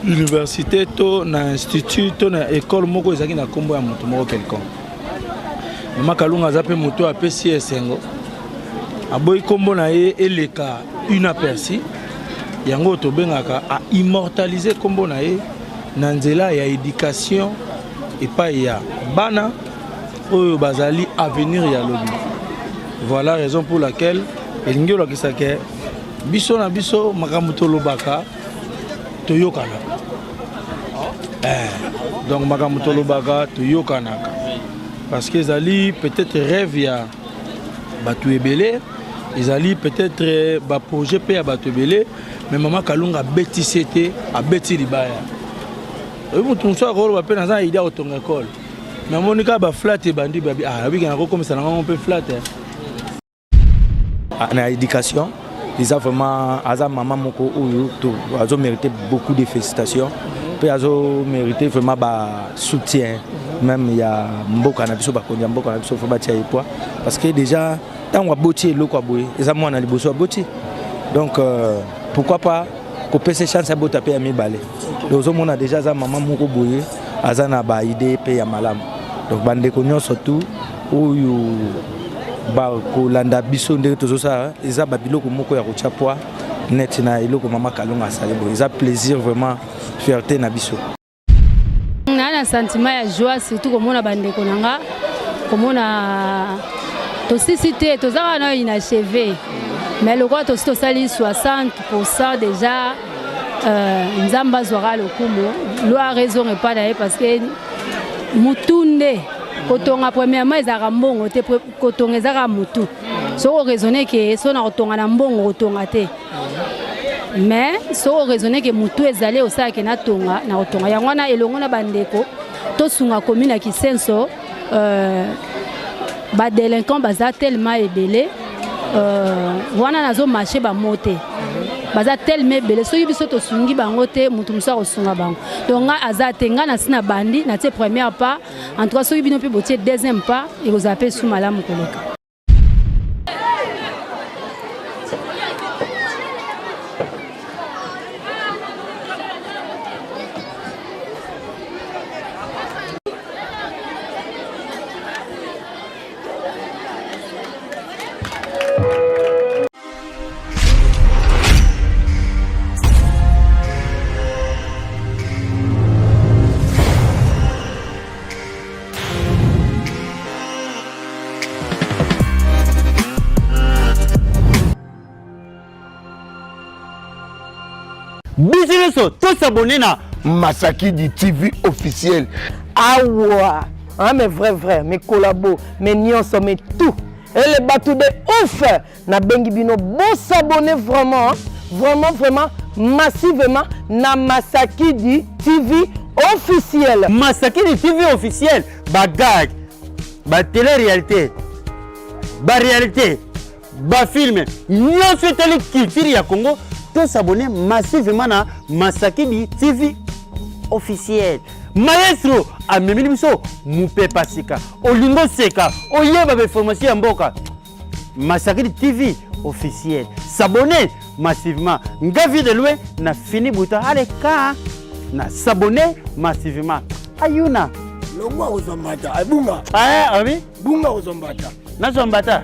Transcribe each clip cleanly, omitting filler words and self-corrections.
Université to na institut to na école moko ezaki na kombo ya moto moko quelconque. Mama Kalunga azape moto apesi esengo. Aboyi kombo na ye eleka une aperçu. Yango to bengaka a immortaliser kombo na ye na nzela ya éducation epai ya bana oyo bazali avenir ya lobi. Voilà la raison pour laquelle elingi olakisa ke biso na biso makambo tolobaka toyokana. Donc makambo tolobaka toyokanaka. Parce que ezali peut-être rêve ya batu ebele, ezali peut-être ba projet pe ya batu ebele, mais Mama Kalunga beti sete a beti libaya. Et mutu nso ko ba pe na za idea otonga école. Mais monika ba flat e bandi ba abi kana ko comme ça na on peut flat. Na éducation, ils ont vraiment maman moko oyo to azo mérité beaucoup de félicitations. Puis azo mérité vraiment ba soutien. Même il y a mboka na biso ba konya mboka na biso faut ba tia poids parce que déjà tant wa boti lo kwa boye eza mwana liboso boti. Donc pourquoi pas ko pese chance à bota pe ya mibale. Donc on a déjà za maman moko boye azana ba idée pe ya malamu. Donc bande ko nyonso tout oyo ba ko landa biso ndenge tozo ça eza ba biloko moko ya ko tia poids net na iloko Mama Kalunga asali bo eza plaisir vraiment fierté na biso. Un sentiment de joie, surtout comme on a bandé konanga, comme on a tout cité, tout ça on a inachevé. Mais le quoi tout ça 60% déjà, Nzamba zora le kumo. Lo a raison et pas d'ailleurs parce que mutunde, quand on a premièrement ils a mbongo, quand on a mutu. So on raisonne que son a retourné na mbongo retourné te. Mais si on raisonne que mutu ezali osaka ke na tonga na otonga yango na elongo na bandeko to sunga commune ki senso ba délinquants baza tellement ebele wana nazo marché ba moté baza tellement ebele so yibiso to sungi bango te mutu musa ko sunga bango donc aza tenga na sina bandi na te première pas en trois so yibino pe botier deuxième pas et vous appelez sous malamu koleka. Business, tous s'abonner na Masaki du TV officiel. Awa, hein, mais vrai, mes collabos, mes nyons, mais tout. Et les bateaux de ouf, na Bengibino, bon s'abonner vraiment, hein, vraiment, massivement, na Masaki du TV officiel. Masaki du TV officiel, bagag, ba télé-réalité, ba réalité, ba film, nyons fait télé culture ya Congo. Tous s'abonner massivement à Masaki du TV officiel. Maestro, à Memilibiso, Moupe Pasika, Olingo Seka, Oyeba formation Mboka. Masaki du TV officiel. S'abonner massivement. Ngavi de loin, na fini bouton. Allez, ka, na s'abonner massivement. Ayuna. Longwa ozombata, bunga. Ah, oui? Bunga ozombata. Na zombata.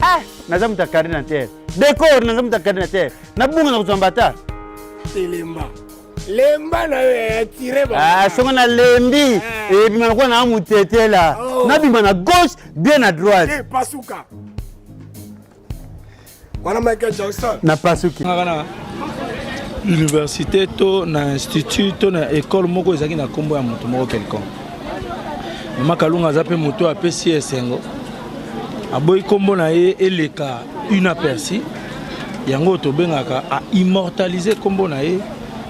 Ah, na zamuta karina terre. Décor na zamuta karina terre. Na bunga na zombata. Lemba. Lemba na tiré ba. Ah, songa na lembi. Et puis maintenant na mutete là. Na bima na gauche, bien à droite. Eh, pasuka. Wana Michael Jackson. Na pasuki. Université to na institut to na école moko ezaki na kombo ya moto moko quelconque. Mama Kalunga azape moto apesi esengo. Aboyi kombo na ye eleka une aperçu. Yango to bengaka a immortaliser kombo na ye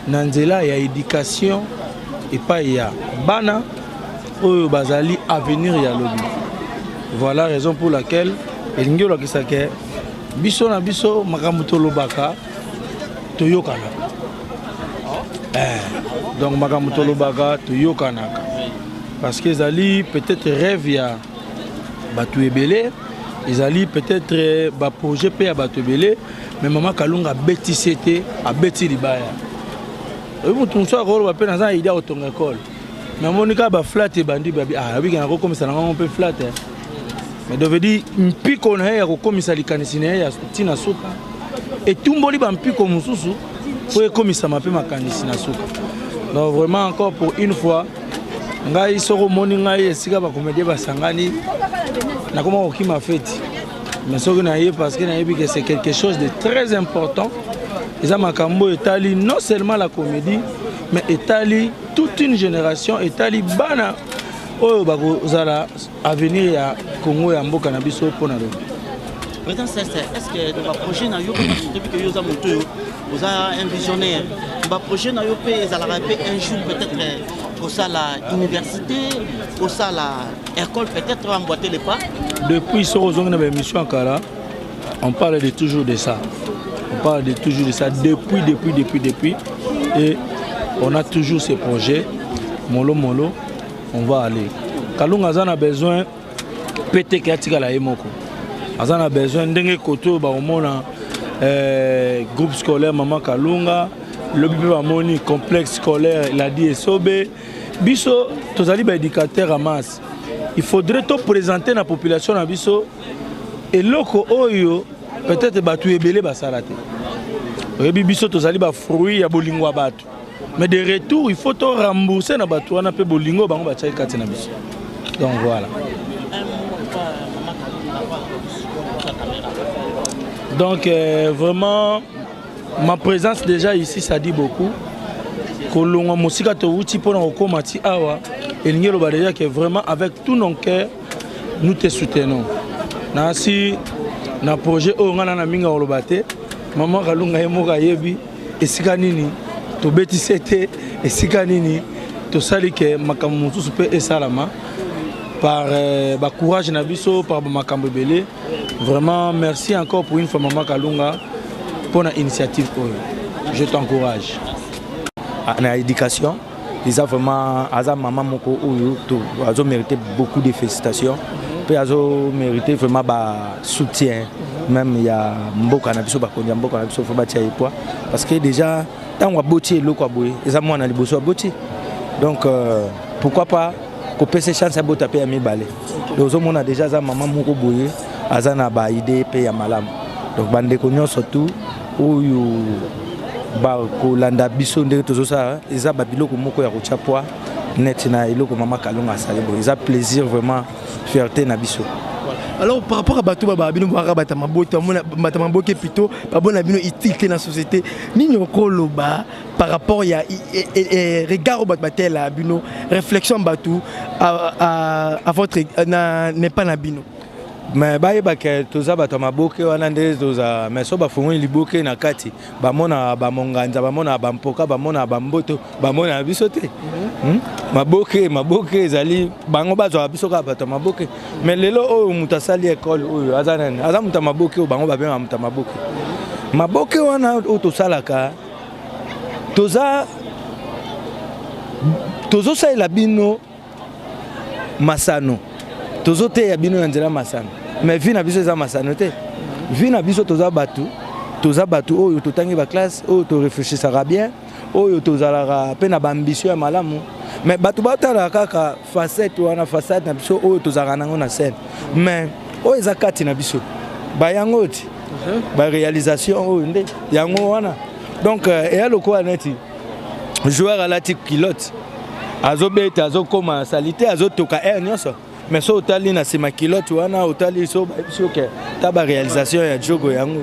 na nzela ya éducation epai ya bana oyo bazali avenir ya lobi. Voilà la raison pour laquelle elingi olakisa ke biso na biso makambo tolobaka toyokana. Donc makambo tolobaka toyokanaka. Parce que ezali peut-être rêve ya batu ebele, ezali peut-être ba projet pe ya batu ebele, mais Mama Kalunga beti sete a beti libaya. mutu mosusu akoloba mpe naza na idée ya kotonga ekole mais amoni kaka baflat ebandi babi abiki na kokomisa nango mpe flat mais devedi mpiko na ye ya kokomisa likanisi na ye ya ntina suka etumboli bampiko mosusu mpo ekomisama mpe makanisi na suka. Donc vraiment encore pour une fois ngai soko moni ngai esika bacomédien basangani nakoma kokima feti mais soki naye parce que nayebi que c'est quelque chose de très important. Eza makambo etali non seulement la comédie mais etali toute une génération etali bana oyo bakozala avenir ya Congo ya mboka na biso mpona lelo. Président César, est-ce que dans le projet na yo depuis que yoza moto vous avez un visionnaire dans le projet na yo pe ezalaka pe un jour peut-être pour ça la université pour ça la école peut-être emboîter les pas depuis ce ozonga na émission akala on parle de toujours de ça. On parle de toujours de ça depuis et on a toujours ces projets molo on va aller Kalunga Azan a besoin pété katika la emoko Azan a besoin ndenge koto ba omona groupe scolaire Maman Kalunga le bibi ba moni complexe scolaire il a dit esobe biso tozali ba éducateur à masse il faudrait to présenter la population na biso et loko oyo peut-être batu ebele basala te. Rebi biso tozali ba fruit ya bolingo batu. Mais de retour il faut to rembourser na batu wana pe bolingo bango ba tshai kati na biso. Donc voilà. Donc vraiment ma présence déjà ici ça dit beaucoup. Kolonga musika to wuti pona okomati awa elingelo ba déjà que vraiment avec tout nos cœur nous te soutenons. Nasi na projet o ngana na minga olobate Maman Kalunga emoka yebi esika nini to beti sete esika nini to sali ke makambo mususu pe esalama par ba courage na biso par makambo belé. Vraiment merci encore pour une fois Maman Kalunga pour la initiative oyo. Je t'encourage. Na éducation ils ont vraiment aza maman moko oyo to azo mérité beaucoup de félicitations. Puis azo mérité vraiment ba soutien même il y a mboka na biso ba kondia mboka na biso faut batia poids parce que déjà tant wa boti eloko aboye eza mwana liboso boti donc pourquoi pas ko pese chance abota pe ya mibale donc zo mona déjà za maman moko boye aza na ba idée pe ya malamu donc bande ko nyonso tout oyo ba ko landa biso ndenge tozo sa eza ba biloko moko ya kotia poids net na eloko Maman Kalunga sali bo eza plaisir vraiment fierté na biso. Alors par rapport à Batou Babino Barabata Maboto, Matamaboke plutôt, Babona Bino utilité dans la société, Nino Koloba par rapport à regard au Batel à Bino, réflexion Batou à votre n'est pas Nabino. Mais bayebake toza bato maboke wana ndezi toza mais so bafungi liboke na kati bamona bamonganza bamona bampoka bamona bamboto bamona biso te maboke ezali bango bazwa biso ka bato maboke mais lelo oyo mutasali école oyo azanani aza muta maboke o bango babema muta maboke wana o tosalaka tozo salela bino masano tozo te ya bino nzela masano mais vie na biso za masano te vie na biso toza batu oyo totangi ba classe oyo to réfléchissera bien oyo tozalaka pe na ba ambition ya malamu mais batu batala kaka facette wana façade na biso oyo tozalaka nango na scène mais oyo eza kati na biso ba yango ti ba réalisation oyo nde yango wana donc eya lokola neti joueur alati kilote azobeta azokoma salite azotoka air nyonso mais so otali na sima kilote wana otali so que taba réalisation ya jogo yango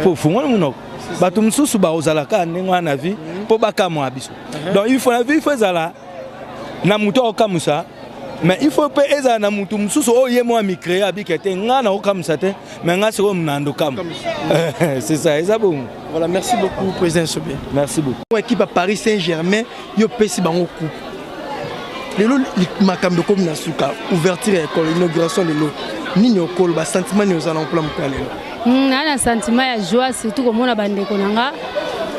pour fungona munoko batu mususu ba ozalaka ndenge wana vie po bakamwa biso donc il faut la vie il faut zala na muto okamusa mais il faut pas eza na mutu mususu oye moi mi créer abikete ngana okamusa te mais nga siko mnando kam c'est ça eza bon. Voilà, merci beaucoup président Sobé. Merci beaucoup. Équipe à Paris Saint-Germain yo pesi bango coup lelo makambo comme na suka ouverture école inauguration lelo nini okolo ba sentiment ni ozana okula mkalelo na sentiment ya joie surtout komona bandeko nanga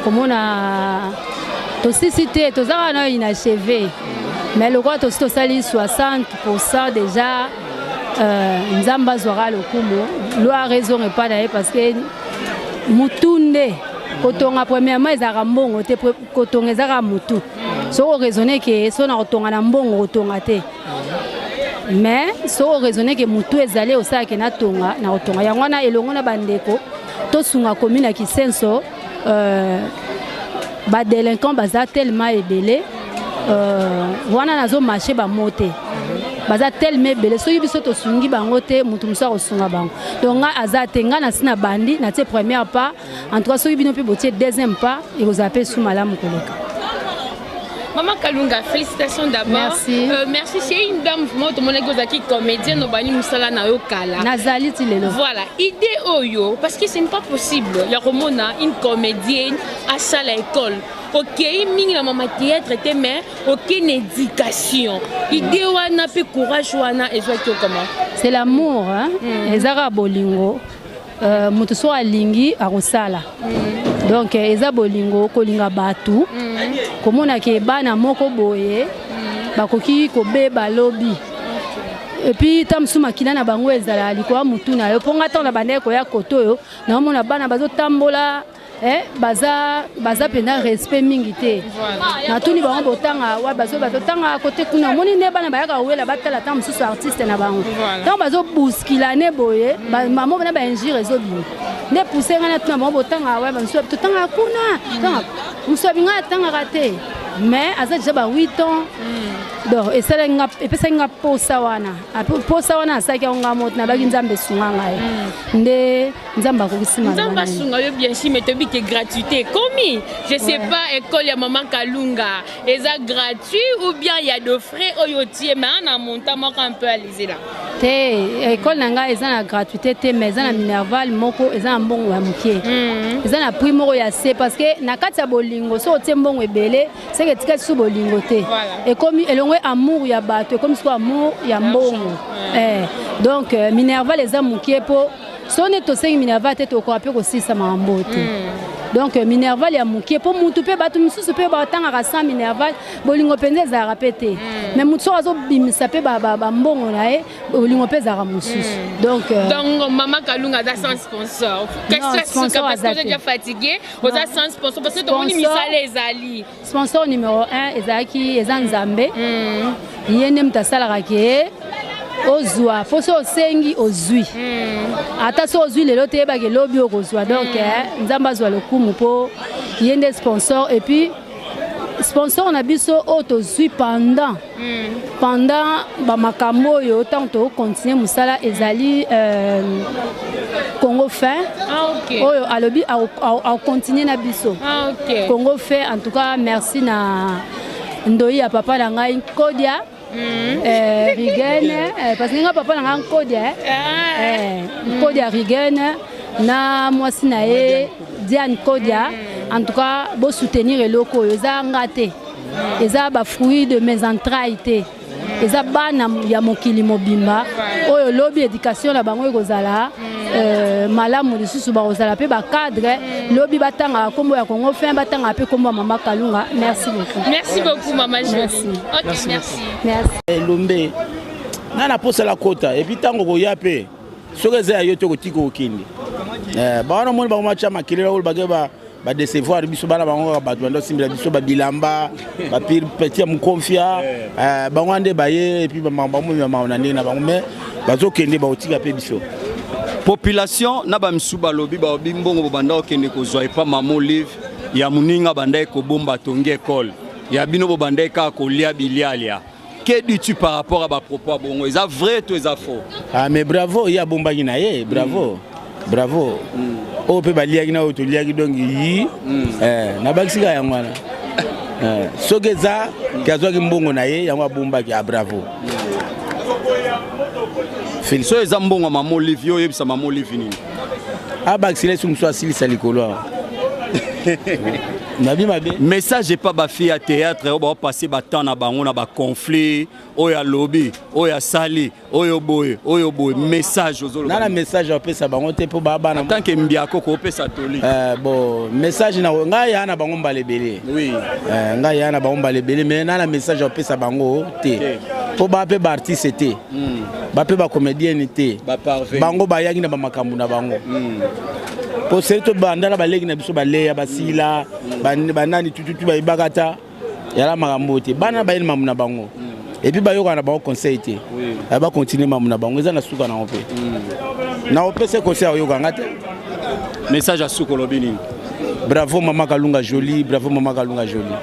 komona to sisité tozaka na inachevé mais le quoi to sali 60% déjà nzamba zwara lokumo lo a raison et pas d'ailleurs parce que mutunde kotonga premièrement ezaka mbongo te kotonga ezaka mutu so raisonner que so na kotonga na mbongo kotonga te mais so raisonner que mutu ezali osala ke na tonga na kotonga yango na elongo na bandeko to sunga commune ya Kisenso ba délinquant baza tellement ebele wana nazo marché ba moté baza tellement ebele soki biso to sungi bango te mutu musa ko sunga bango donc nga azate nga na sina bandi na tie première pas en tout cas soki bino pe botie deuxième pas et vous appelez sous malamu koleka. Maman Kalunga, félicitations d'abord. Merci. Merci. C'est une dame, moi, tout le monde qui est comédienne, nous bani musala na yo kala. Nazali tilelo. Voilà. Idée oyo, parce que ce n'est pas possible. Il y a une comédienne à ça l'école. Ok, mingi na maman théâtre mais aucune éducation. Idée wana pe courage wana et comment? C'est l'amour, hein. Ezara bolingo. Mutu so alingi arosala. Donc eza bolingo kolinga batu. Komona ke bana moko boye bakoki kobeba lobi. Et puis tamsuma kina na bango ezala likoa mutu na yo ponga tona bandeko ya kotoyo na mona bana bazo tambola baza pena respect mingi te na tuni bango botanga wa bazo tanga côté kuna moni ne bana bayaka wela batala tam susu artiste na bango donc bazo buskila ne boye mamo bana ba injure ezobi ne pousser ngana tuna bango botanga wa banso tanga kuna donc muso binga tanga raté mais aza déjà ba 8 ans donc et ça nga epesa nga posa wana asaki nga mot na baki nzambe sunga ngai nde nzamba ko kisima nzamba sunga yo bien sûr mais to bi que gratuité commis je sais pas école ya maman Kalunga eza gratuit ou bien il y a de frais oyotie mais en montant moi un peu alizé là te école nanga eza na gratuité te mais eza na minerval moko eza na mbongo ya mukie eza na prix moko ya C parce que na kati ya bolingo so otie mbongo ebele c'est que tika su bolingo te et comme elongo amour ya bato comme soit amour ya mbongo donc minerval eza mukie po sonne to sengi minerval te to ko apeko sisa mambo te donc minerval ya mukie po mutu pe bato mususu pe ba tanga ka 100 minerval bolingo penze za rapete mais mutu azo bimisa pe ba mbongo na e bolingo pe za mususu donc maman Kalunga da sans sponsor qu'est-ce que parce que j'ai déjà fatigué aux sans sponsor parce que to moni misale ezali sponsor numéro 1 ezaki ezanzambe yene mtasala kake ozwa poso osengi ozwi ata so ozwi lelo te ba ke lobi okozwa donc nzamba zwa lokumu po yende sponsor et puis sponsor na biso auto zwi pendant ba makambo yo tant to continuer musala ezali Congo fin oyo alobi a continuer na biso Congo fin en tout cas merci na ndoi ya papa na ngai Kodia Rigene parce que nga papa na ngai Kodia Kodia Rigene na mwasi na ye Diane Kodia en tout cas bo soutenir eloko eza ngate eza ba fruits de mes entrailles te eza bana ya mokili mobimba oyo lobi éducation na bango ekozala malamu lisusu bakozala pe ba cadre lobi batanga kombo ya Congo fin batanga pe kombo maman Kalunga. Merci beaucoup maman Josie. OK merci Lombe nana posa la kota et puis tango ko yape soke za yo to ko tiko okindi ba moni ba matcha makilera ol bageba ba décevoir biso bana bango ba bando simbila biso ba bilamba ba pire petit am confia ba ngande baye et puis ba mamba mo na ndena bango mais bazo kende ba otika pe biso population na ba msuba lobi ba bimbongo banda okende ko zwa pa mamo live ya muninga banda ko bomba tongi école ya bino bo banda ka ko lia bilialia. Que dis-tu par rapport à ma propos bongo? Est-ce vrai ou est-ce faux? Ah mais bravo, il y a bomba ginaye, bravo. Bravo. O pe balia gina o to lia gidongi yi na bakisika ya ngwana. Sogeza kazo kimbongo na ye ya bomba ki bravo. So eza mbongo mama Olive yo yebisa mama Olive nini? Abakisile sumso asili salikolo. Message n'est pas bafia à théâtre, on va passer temps na bango na ba conflit, oya lobby, oya sali, oyo boy, message aux autres. Na message on peut ça bango te po baba na tant que mbiako ko pe ça toli. Bon, message na nga ya na bango balebele. Oui. Nga ya na bango balebele mais na message on peut ça bango te. Po ba pe artiste te. Ba pe ba comédien te. Ba parfait. Bango ba yaki na ba makambu na bango. Pour ceux qui bandana balegi na biso baleya basila banani tututu ba ibagata yala marambote bana ba ile mamuna bango et puis ba yoka na ba conseil té ba continuer mamuna bango eza na suka na opé na opé c'est conseil yoka ngate message à Soukolobini. Bravo Maman Kalunga Jolie, bravo Maman Kalunga Jolie.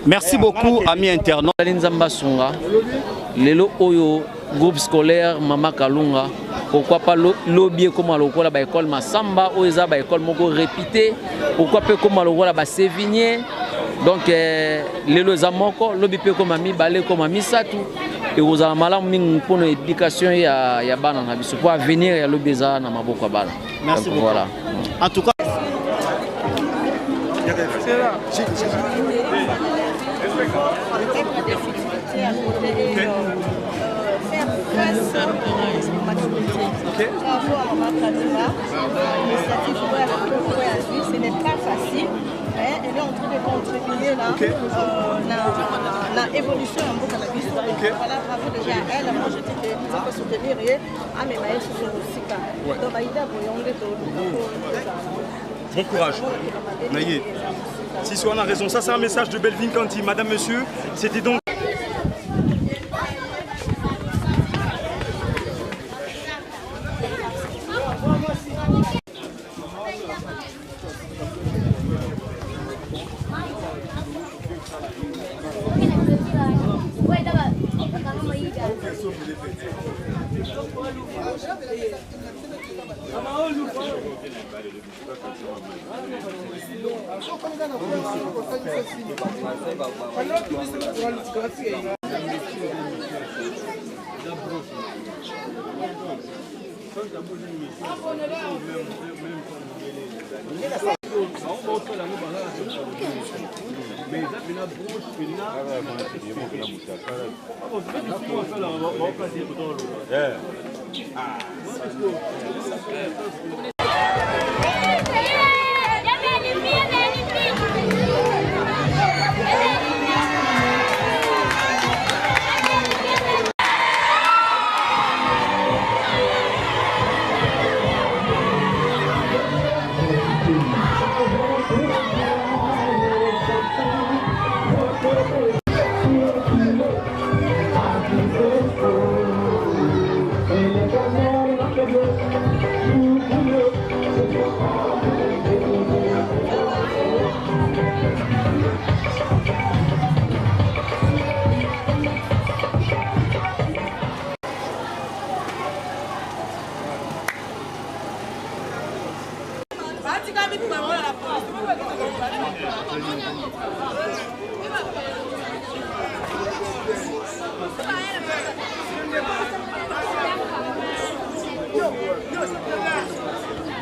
Merci beaucoup amis internautes. Nzamba Songa lelo oyo groupe scolaire Maman Kalunga pourquoi pas lobby comme à l'école ba école Masamba oza ba école moko répété pourquoi pas comme à l'école ba Sévigné donc lelo zamoko lobby pe comme ami balé comme ami satu et aux amala mingi pour l'éducation ya bana na biso pour avenir ya lobby za na maboko bana. Merci beaucoup. Voilà. En tout cas ce n'est pas facile. Elle est en train de contribuer là l'évolution en beaucoup de voilà, bravo déjà à elle. Moi je dis que ça peut soutenir à mes maïs sur le site. Donc bon courage. Naïe. Si soit on a raison, ça c'est un message de Belvin Kanti. Madame, monsieur, c'était donc...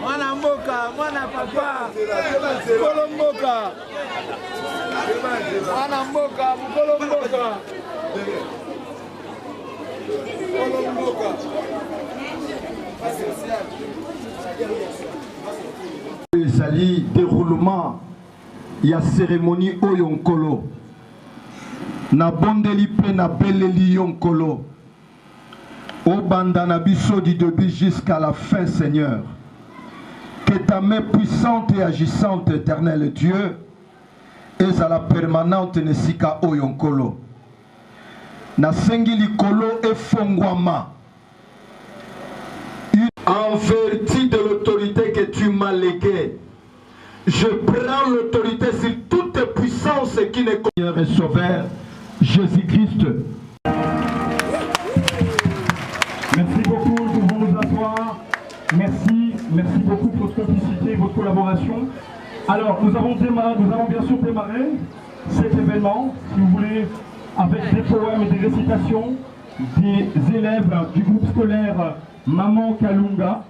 Mwana mboka, mwana papa, mukolo mboka. Mwana mboka, mukolo mboka. Mukolo mboka. Ezali déroulement ya cérémonie oyo nkolo. Na bondeli pe na beleli yo nkolo. Au bandana biso du début jusqu'à la fin, Seigneur. Que ta main puissante et agissante, éternel Dieu, est à la permanente nesika oyonkolo. Na sengi likolo e fongwama. En vertu de l'autorité que tu m'as léguée, je prends l'autorité sur toute puissance qui n'est Seigneur et Sauveur, Jésus-Christ. Merci beaucoup, nous pouvons nous asseoir. Merci beaucoup pour votre complicité et votre collaboration. Alors, nous avons bien sûr démarré cet événement, si vous voulez, avec des poèmes et des récitations des élèves du groupe scolaire Maman Kalunga.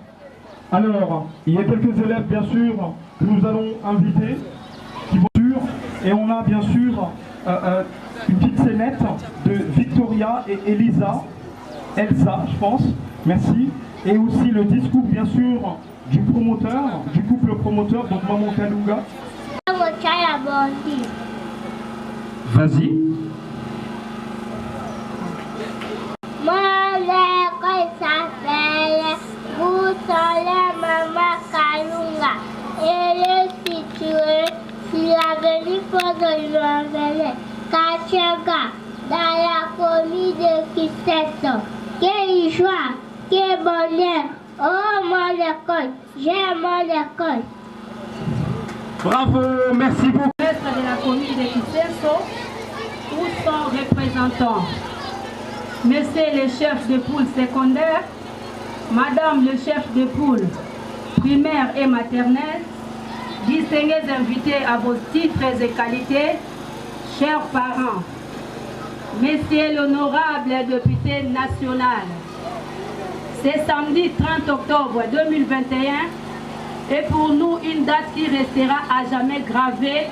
Alors, il y a quelques élèves, bien sûr, que nous allons inviter, qui vont sur, et on a bien sûr une petite scénette de Victoria et Elsa, je pense, merci. Et aussi le discours, bien sûr, du promoteur, du couple promoteur, donc Maman Kalunga. Vas-y. Mon école s'appelle Maman Kalunga. scolaire Kachaga dans la commune de Kiseto. Quelle joie, quel bonheur! Oh mon école, j'aime mon école. Bravo, merci beaucoup. Maître de la commune de Kiseto, où sont représentants? Monsieur le chef de poule secondaire, Madame le chef de poule primaire et maternelle, distingués invités à vos titres et qualités, chers parents, Messieurs l'honorable député national, c'est samedi 30 octobre 2021 et pour nous une date qui restera à jamais gravée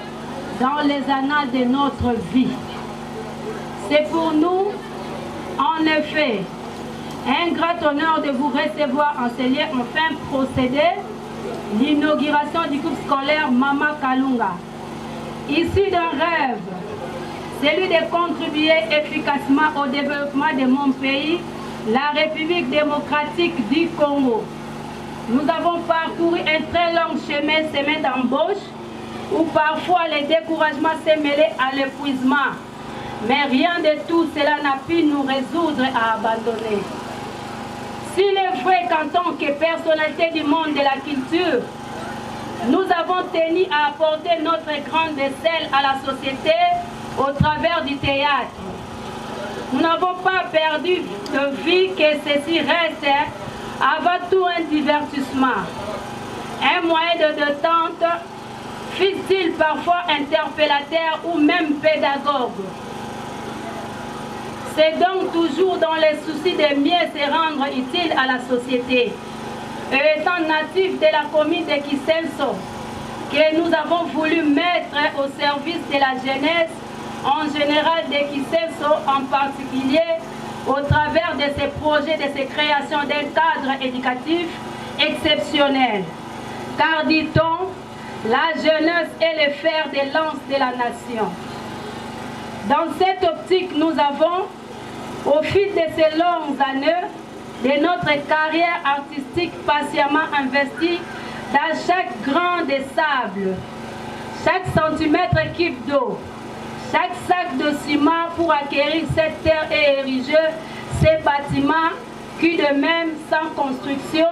dans les annales de notre vie. C'est pour nous, en effet, un grand honneur de vous recevoir enseigner enfin procédé l'inauguration du groupe scolaire Mama Kalunga. Issu d'un rêve, celui de contribuer efficacement au développement de mon pays, la République démocratique du Congo. Nous avons parcouru un très long chemin semé d'embauche où parfois le découragement s'est mêlé à l'épuisement. Mais rien de tout cela n'a pu nous résoudre à abandonner. S'il est vrai qu'en tant que personnalité du monde de la culture, nous avons tenu à apporter notre grain de sel à la société au travers du théâtre. Nous n'avons pas perdu de vue que ceci reste avant tout un divertissement, un moyen de détente, fût-il parfois interpellateur ou même pédagogue. C'est donc toujours dans les soucis de mieux se rendre utile à la société. Et étant natif de la commune de Kisenso, que nous avons voulu mettre au service de la jeunesse, en général de Kisenso en particulier, au travers de ces projets, de ces créations d'un cadre éducatif exceptionnel. Car, dit-on, la jeunesse est le fer de lance de la nation. Dans cette optique, nous avons, au fil de ces longues années, de notre carrière artistique patiemment investie dans chaque grain de sable, chaque centimètre cube d'eau, chaque sac de ciment pour acquérir cette terre et ériger ces bâtiments qui de même sans construction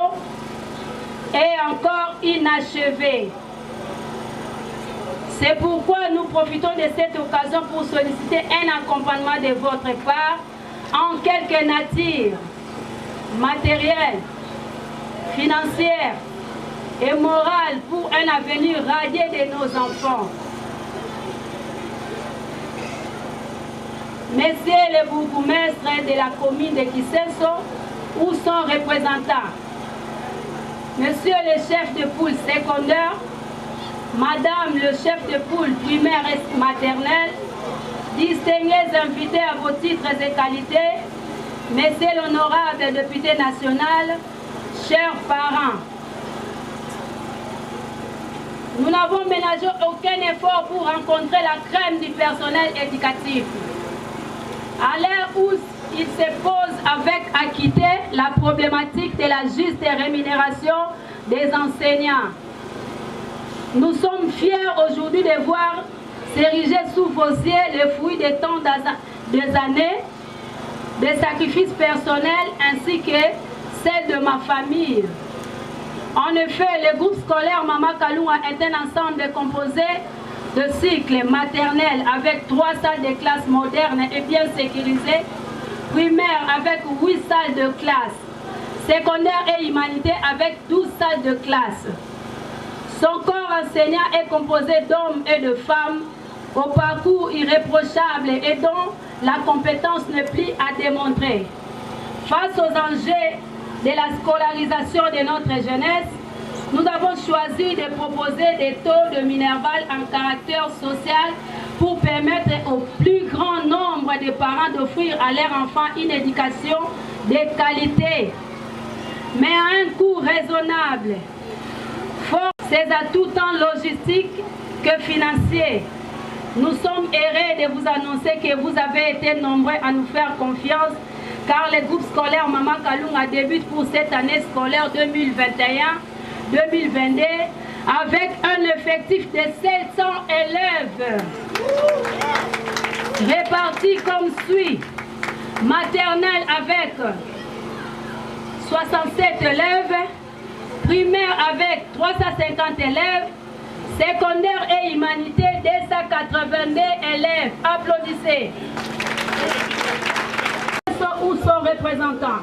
et encore inachevés. C'est pourquoi nous profitons de cette occasion pour solliciter un accompagnement de votre part en quelque nature, matérielle, financière et morale pour un avenir radieux de nos enfants. Messieurs les bourgmestres de la commune de Kisenso, où sont représentants? Monsieur le chef de poule secondaire, Madame le chef de poule primaire et maternelle, distingués invités à vos titres et qualités, Monsieur l'honorable député national, chers parents, nous n'avons ménagé aucun effort pour rencontrer la crème du personnel éducatif. À l'heure où il se pose avec acuité la problématique de la juste rémunération des enseignants, nous sommes fiers aujourd'hui de voir s'ériger sous vos yeux le fruit de tant d'années de sacrifices personnels ainsi que celle de ma famille. En effet, le groupe scolaire Mama Kalunga est un ensemble composé de cycles maternels avec 3 salles de classe modernes et bien sécurisées, primaire avec 8 salles de classe, secondaire et humanité avec 12 salles de classe. Son corps enseignant est composé d'hommes et de femmes au parcours irréprochable et dont la compétence n'est plus à démontrer. Face aux enjeux de la scolarisation de notre jeunesse, nous avons choisi de proposer des taux de Minerval en caractère social pour permettre au plus grand nombre de parents d'offrir à leurs enfants une éducation de qualité, mais à un coût raisonnable. Fort ces atouts tant logistiques que financiers, nous sommes heureux de vous annoncer que vous avez été nombreux à nous faire confiance car le groupe scolaire Mama Kalunga débute pour cette année scolaire 2021-2022 avec un effectif de 700 élèves répartis comme suit. Maternelle avec 67 élèves, primaire avec 350 élèves, secondaire et humanité 282 élèves. Applaudissez. Où sont représentants?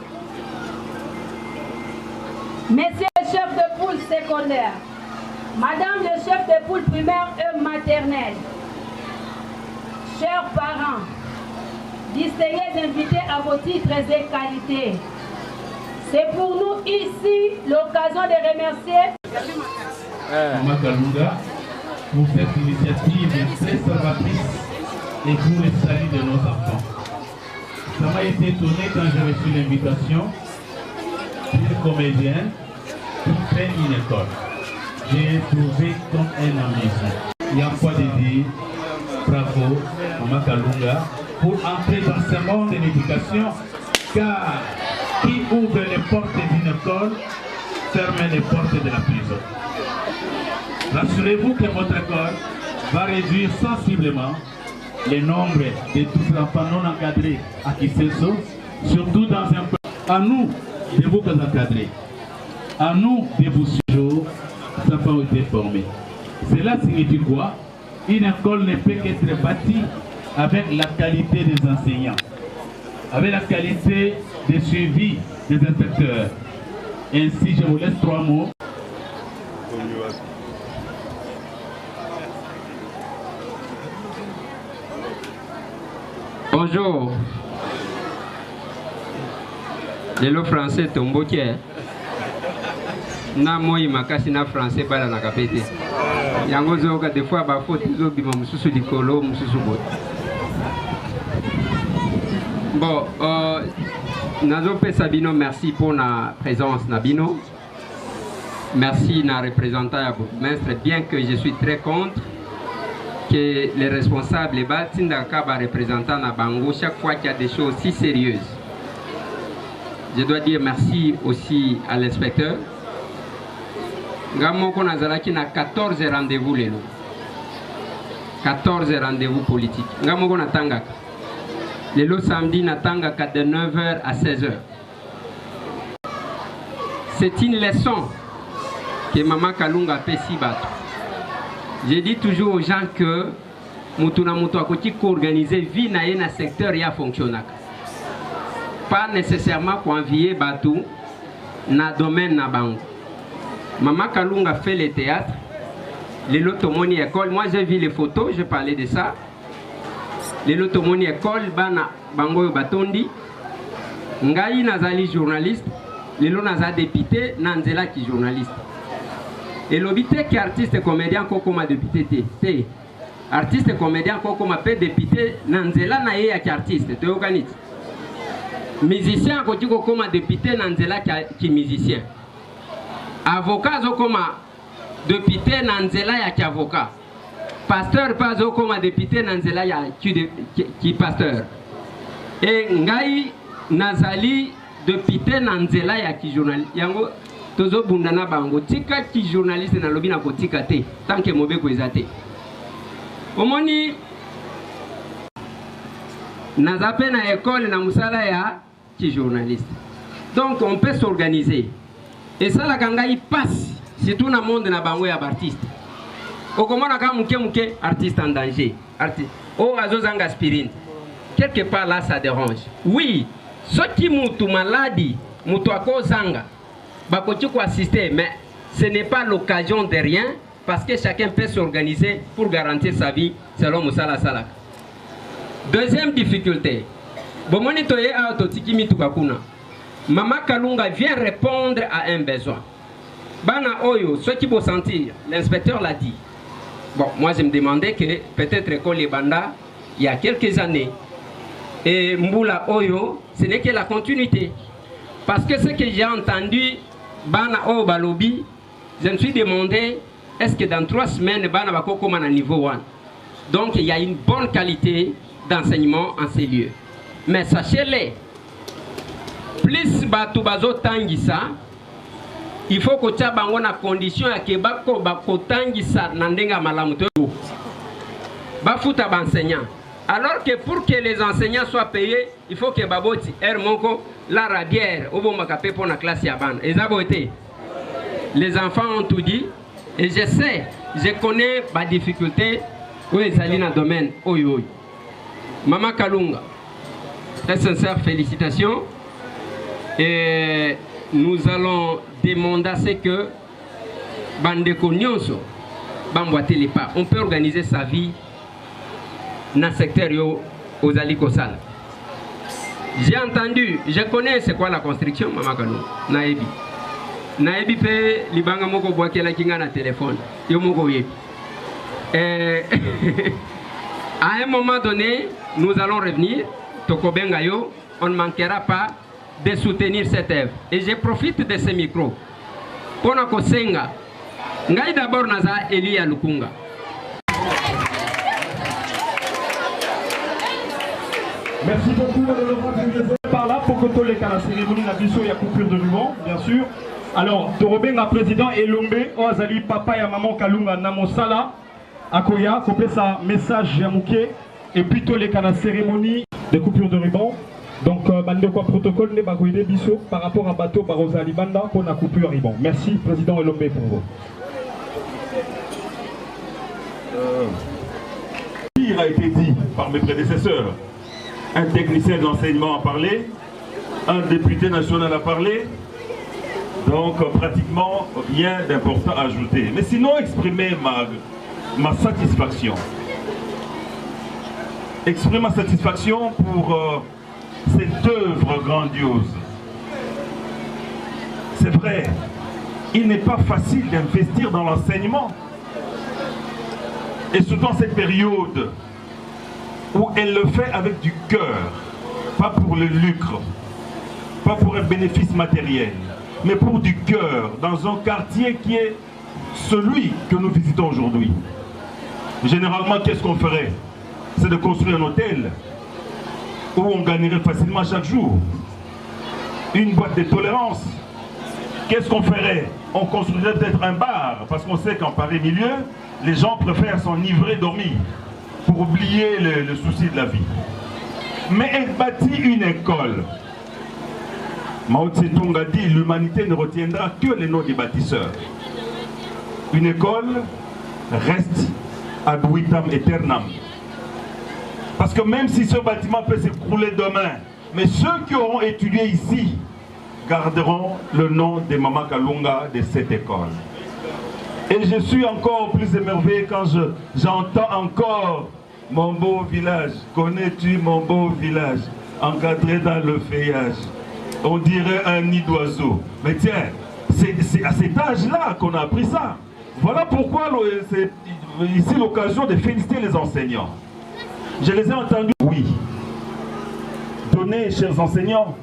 Monsieur le chef de poule secondaire, Madame le chef de poule primaire et maternelle, chers parents, distingués invités à vos titres et qualités, c'est pour nous ici l'occasion de remercier Maman Kalunga pour cette initiative très salvatrice et pour le salut de nos enfants. Ça m'a été étonné quand j'ai reçu l'invitation d'une comédienne qui fait une école. J'ai trouvé comme un ami. Il y a quoi de dire bravo Maman Kalunga pour entrer dans ce monde de l'éducation, car qui ouvre les portes d'une école ferme les portes de la prison. Rassurez-vous que votre école va réduire sensiblement le nombre de tous enfants non encadrés à Kiseso, surtout dans un pays. À nous de vous encadrer, à nous de vous suivre, les enfants ont été formés. Cela signifie quoi? Une école ne peut qu'être bâtie avec la qualité des enseignants, avec la qualité de suivi des inspecteurs. Ainsi, je vous laisse 3 mots. Bonjour. Lelo français tomboke. Na moi makasi na français bala na kapete. Yango zoka des fois ba faute zo bima mususu likolo mususu bot. Bon, nazo pesa bino merci pour la présence na bino. Merci na représentant ya bourgmestre, bien que je suis très contre que les responsables batindaka ba représentant na bango chaque fois qu'il y a des choses si sérieuses. Je dois dire merci aussi à l'inspecteur. Ngamoko nazalaki na 14 rendez-vous lelo. 14 rendez-vous politiques. Ngamoko natangaka. Lelo samedi natangaka de 9h à 16h. C'est une leçon que Maman Kalunga pesi bato. Je dis toujours aux gens que mutuna mutu akoti organiser vie na na secteur ya fonctionnaka. Pas nécessairement pour envier batou na domaine na bango. Maman Kalunga fait le théâtre, les lotomoni école. Moi j'ai vu les photos, je parlais de ça. Les lotomoni école bana bango batondi. Ngai nazali journaliste, les lo naza député nanzela ki journaliste. Et l'obité qui artiste comédien koko ma député té. Artiste comédien koko ma pe député nanzela na ye ki artiste te organise. Musicien kotiko koma député nanzela ki musicien. Avocat zo koma député nanzela ya ki avocat. Pasteur pas zo koma député nanzela ya ki pasteur. Et ngai nazali député nanzela ya ki journaliste. Yango tozo bundana bango tika ki journaliste na lobi na kotika te tant que mobe ko ezate. Omoni nazape na école na musala ya qui journaliste. Donc on peut s'organiser. Et ça la ganga il passe surtout dans le monde na bango ya artiste. Okomona ka muke artiste en danger. Artiste. Oh azozanga aspirine. Quelque part là ça dérange. Oui, ce qui mutu maladie, mutu akozanga bakoti ko assister, mais ce n'est pas l'occasion de rien parce que chacun peut s'organiser pour garantir sa vie selon musala salaka. Deuxième difficulté. Bomoni toye a totiki mitukakuna. Maman Kalunga vient répondre à un besoin. Bana oyo, ce qui faut sentir, l'inspecteur l'a dit. Bon, moi je me demandais que peut-être école Banda il y a quelques années. Et Mboula oyo, ce n'est que la continuité. Parce que ce que j'ai entendu, Bana oyo balobi, je me suis demandé, est-ce que dans 3 semaines, Bana va comme à niveau 1. Donc il y a une bonne qualité d'enseignement en ces lieux. Mais sachez-le, plus bato bazo tangisa, il faut que tu aies une condition à Québec pour tangisa nandenga malamuto. Bafuta enseignant. Alors que pour que les enseignants soient payés, il faut que baboti Hermonko la radière au bon macapé pour la classe yaban. Et ça été. Les enfants ont tout dit et je sais, je connais ma difficulté où ils allaient dans le domaine. Oui, oui. Maman Kalunga, très sincère félicitations. Et nous allons demander à ce que Bandeko Nyonso, Bamboite les pas, on peut organiser sa vie dans le secteur aux Alikosal. J'ai entendu, je connais c'est quoi la construction, Maman Kalunga, Naebi. Naebi pe libanga moko boake la kinga na téléphone. Yo moko yebi. À un moment donné, nous allons revenir. Tokobenga yo, on ne manquera pas de soutenir cette œuvre. Et je profite de ce micro. Pona kosenga. Ngai d'abord naza Elia Lukunga. Merci beaucoup, par là pour que tous les cas la cérémonie la biso et la coupure de ruban, bien sûr. Alors, Torobenga président Elombe, Oazali papa et maman Kalunga Namosala, Akoya, copier sa message Yamouké, et puis tous les cas la cérémonie de coupure de ruban. Donc, bande quoi protocole ne bagoïde biso par rapport à bateau Barosali Banda pour la coupure ruban. Merci président Elombe pour vous. Il a été dit par mes prédécesseurs. Un technicien d'enseignement a parlé, un député national a parlé, donc pratiquement rien d'important à ajouter. Mais sinon, exprimer ma satisfaction. Exprimer ma satisfaction pour cette œuvre grandiose. C'est vrai, il n'est pas facile d'investir dans l'enseignement. Et surtout en cette période où elle le fait avec du cœur, pas pour le lucre, pas pour un bénéfice matériel, mais pour du cœur, dans un quartier qui est celui que nous visitons aujourd'hui. Généralement, qu'est-ce qu'on ferait? C'est de construire un hôtel où on gagnerait facilement chaque jour. Une boîte de tolérance. Qu'est-ce qu'on ferait? On construirait peut-être un bar, parce qu'on sait qu'en pareil milieu, les gens préfèrent s'enivrer, dormir, pour oublier le souci de la vie. Mais elle bâtit une école. Mao Tse-tung a dit, l'humanité ne retiendra que les noms des bâtisseurs. Une école reste ad vitam aeternam. Parce que même si ce bâtiment peut s'écrouler demain, mais ceux qui auront étudié ici garderont le nom de Maman Kalunga de cette école. Et je suis encore plus émerveillé quand j'entends encore mon beau village. Connais-tu mon beau village? Encadré dans le feuillage. On dirait un nid d'oiseau. Mais tiens, c'est à cet âge-là qu'on a appris ça. Voilà pourquoi c'est ici l'occasion de féliciter les enseignants. Je les ai entendus, oui. Donnez, chers enseignants,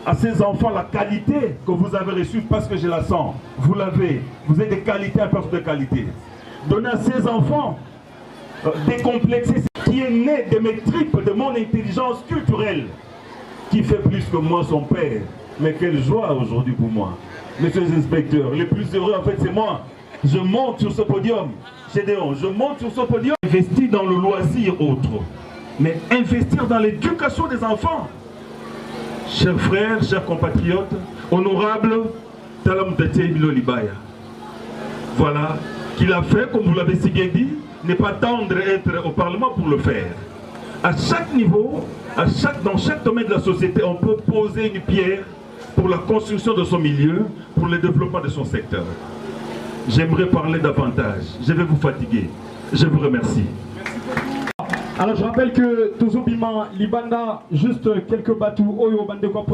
à ces enfants la qualité que vous avez reçue, parce que je la sens. Vous l'avez. Vous êtes de qualité à force de qualité. Donnez à ces enfants décomplexés, qui est né de mes tripes, de mon intelligence culturelle, qui fait plus que moi son père. Mais quelle joie aujourd'hui pour moi. Messieurs les inspecteurs, les plus heureux en fait c'est moi. Je monte sur ce podium. Gédéon, je monte sur ce podium. Investir dans le loisir autre. Mais investir dans l'éducation des enfants. Chers frères, chers compatriotes, honorables, Talam Tete Bilo Libaya. Voilà, qu'il a fait, comme vous l'avez si bien dit, n'est pas tendre à être au Parlement pour le faire. À chaque niveau, dans chaque domaine de la société, on peut poser une pierre pour la construction de son milieu, pour le développement de son secteur. J'aimerais parler davantage. Je vais vous fatiguer. Je vous remercie. Alors je rappelle que Tozobima Libanda, juste quelques bateaux, Oyo Bande Kwa